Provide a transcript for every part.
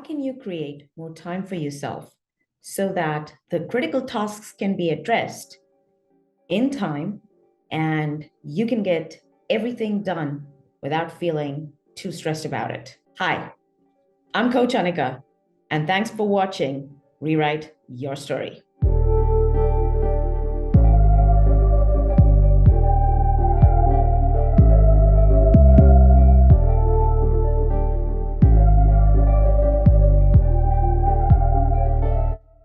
can you create more time for yourself so that the critical tasks can be addressed in time and you can get everything done without feeling too stressed about it? Hi, I'm Coach Anika, and thanks for watching Rewrite Your Story.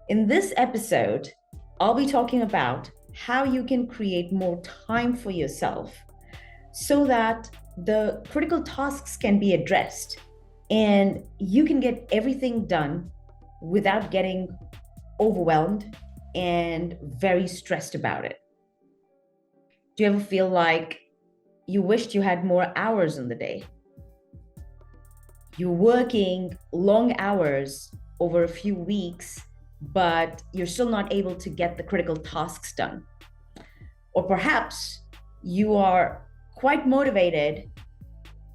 In this episode, I'll be talking about how you can create more time for yourself so that the critical tasks can be addressed and you can get everything done without getting overwhelmed and very stressed about it. Do you ever feel like you wished you had more hours in the day? You're working long hours over a few weeks, but you're still not able to get the critical tasks done. Or perhaps you are quite motivated,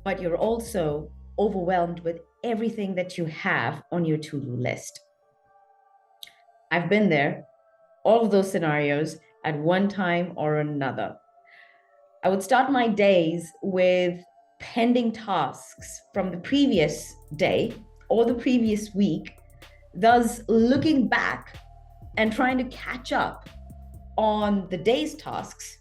but you're also overwhelmed with everything that you have on your to-do list. I've been there, all of those scenarios at one time or another. I would start my days with pending tasks from the previous day or the previous week, thus looking back and trying to catch up on the day's tasks.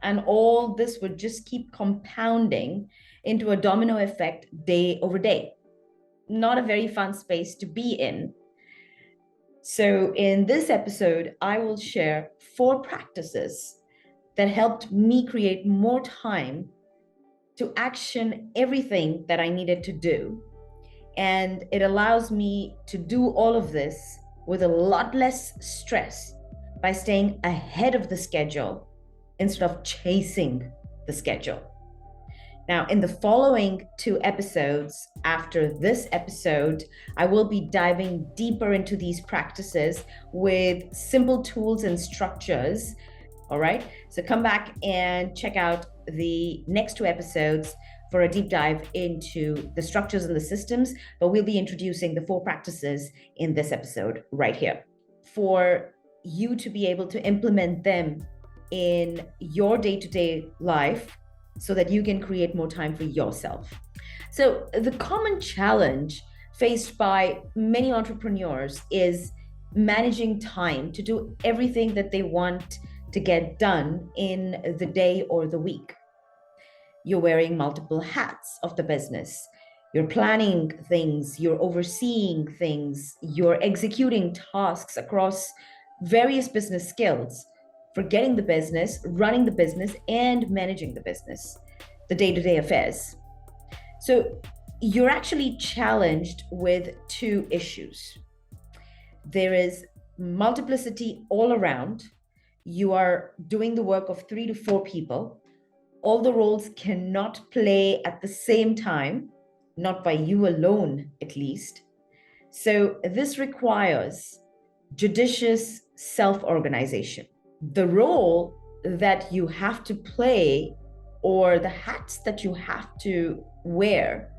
And all this would just keep compounding into a domino effect day over day. Not a very fun space to be in. So in this episode, I will share 4 practices that helped me create more time to action everything that I needed to do. And it allows me to do all of this with a lot less stress by staying ahead of the schedule instead of chasing the schedule. Now, in the following 2 episodes after this episode, I will be diving deeper into these practices with simple tools and structures. All right, so come back and check out the next 2 episodes for a deep dive into the structures and the systems, but we'll be introducing the 4 practices in this episode right here for you to be able to implement them in your day-to-day life so that you can create more time for yourself. So the common challenge faced by many entrepreneurs is managing time to do everything that they want to get done in the day or the week. You're wearing multiple hats of the business. You're planning things, you're overseeing things, you're executing tasks across various business skills, forgetting the business, running the business, and managing the business, the day-to-day affairs. So you're actually challenged with 2 issues. There is multiplicity all around. You are doing the work of 3 to 4 people. All the roles cannot play at the same time, not by you alone, at least. So this requires judicious self-organization. The role that you have to play or the hats that you have to wear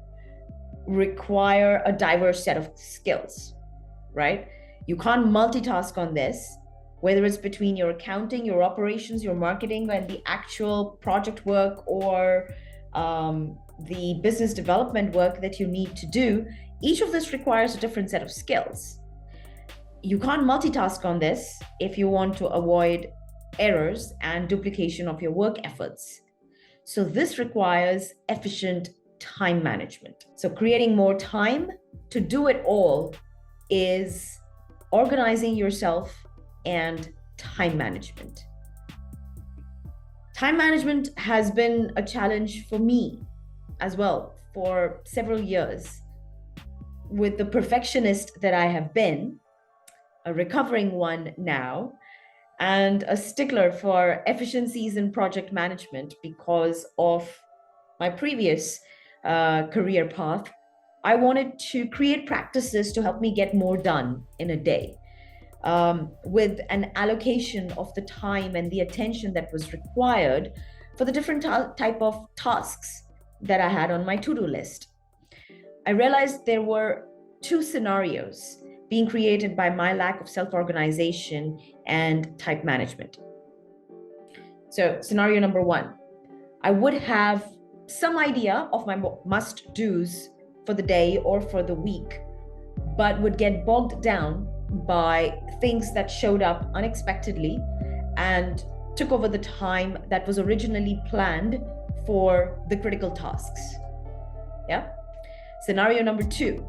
require a diverse set of skills, right? You can't multitask on this, whether it's between your accounting, your operations, your marketing, and the actual project work or the business development work that you need to do. Each of this requires a different set of skills. You can't multitask on this if you want to avoid errors and duplication of your work efforts. So this requires efficient time management. So creating more time to do it all is organizing yourself and time management. Time management has been a challenge for me as well for several years. With the perfectionist that I have been, a recovering one now, and a stickler for efficiencies in project management because of my previous career path, I wanted to create practices to help me get more done in a day. With an allocation of the time and the attention that was required for the different type of tasks that I had on my to-do list. I realized there were two scenarios being created by my lack of self-organization and type management. So scenario number one, I would have some idea of my must-dos for the day or for the week, but would get bogged down by things that showed up unexpectedly and took over the time that was originally planned for the critical tasks. Yeah. Scenario number two,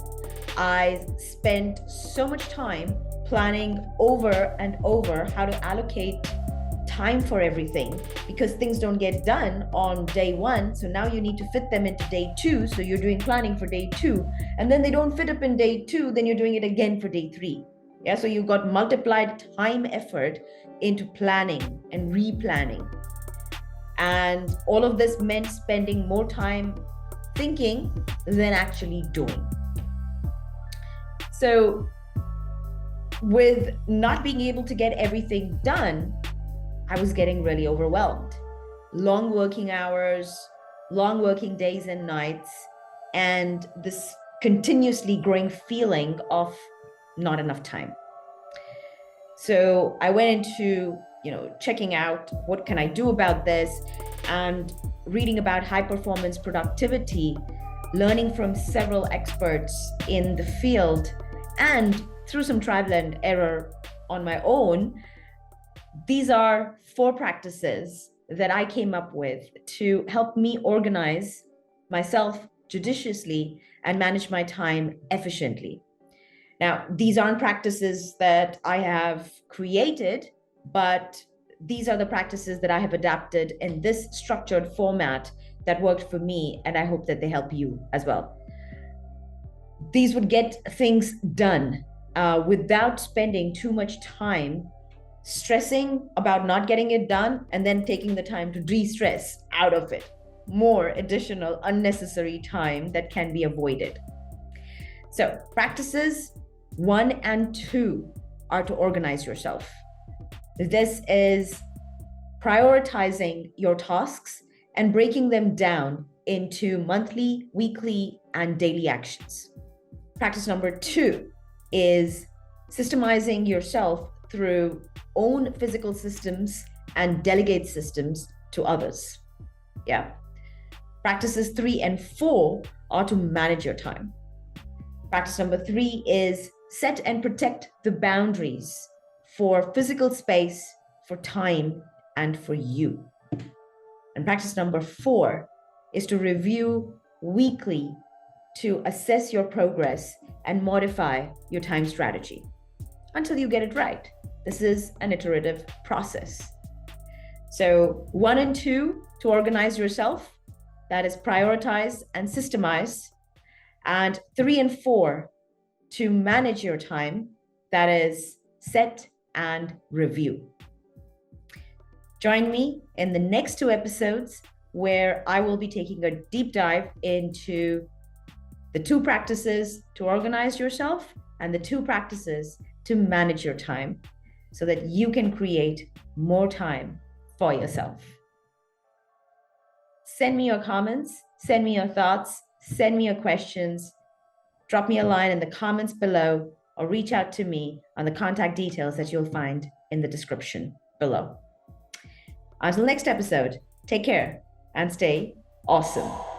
I spent so much time planning over and over how to allocate time for everything because things don't get done on day one. So now you need to fit them into day two. So you're doing planning for day two, and then they don't fit up in day two. Then you're doing it again for day three. Yeah. So you've got multiplied time effort into planning and replanning. And all of this meant spending more time thinking than actually doing. So with not being able to get everything done, I was getting really overwhelmed. Long working hours, long working days and nights, and this continuously growing feeling of not enough time. So I went into, checking out what can I do about this, and reading about high performance productivity, learning from several experts in the field, and through some trial and error on my own. These are 4 practices that I came up with to help me organize myself judiciously and manage my time efficiently. Now, these aren't practices that I have created, but these are the practices that I have adapted in this structured format that worked for me, and I hope that they help you as well. These would get things done without spending too much time stressing about not getting it done and then taking the time to de-stress out of it. More additional unnecessary time that can be avoided. So practices 1 and 2 are to organize yourself. This is prioritizing your tasks and breaking them down into monthly, weekly, and daily actions. Practice number 2 is systemizing yourself through own physical systems and delegate systems to others. Yeah. Practices 3 and 4 are to manage your time. Practice number 3 is set and protect the boundaries for physical space, for time, and for you. And practice number 4 is to review weekly to assess your progress and modify your time strategy until you get it right. This is an iterative process. So 1 and 2 to organize yourself, that is prioritize and systemize, and 3 and 4 to manage your time, that is set and review. Join me in the next 2 episodes where I will be taking a deep dive into the 2 practices to organize yourself and the 2 practices to manage your time so that you can create more time for yourself. Send me your comments, send me your thoughts, send me your questions, drop me a line in the comments below, or reach out to me on the contact details that you'll find in the description below. Until next episode, take care and stay awesome.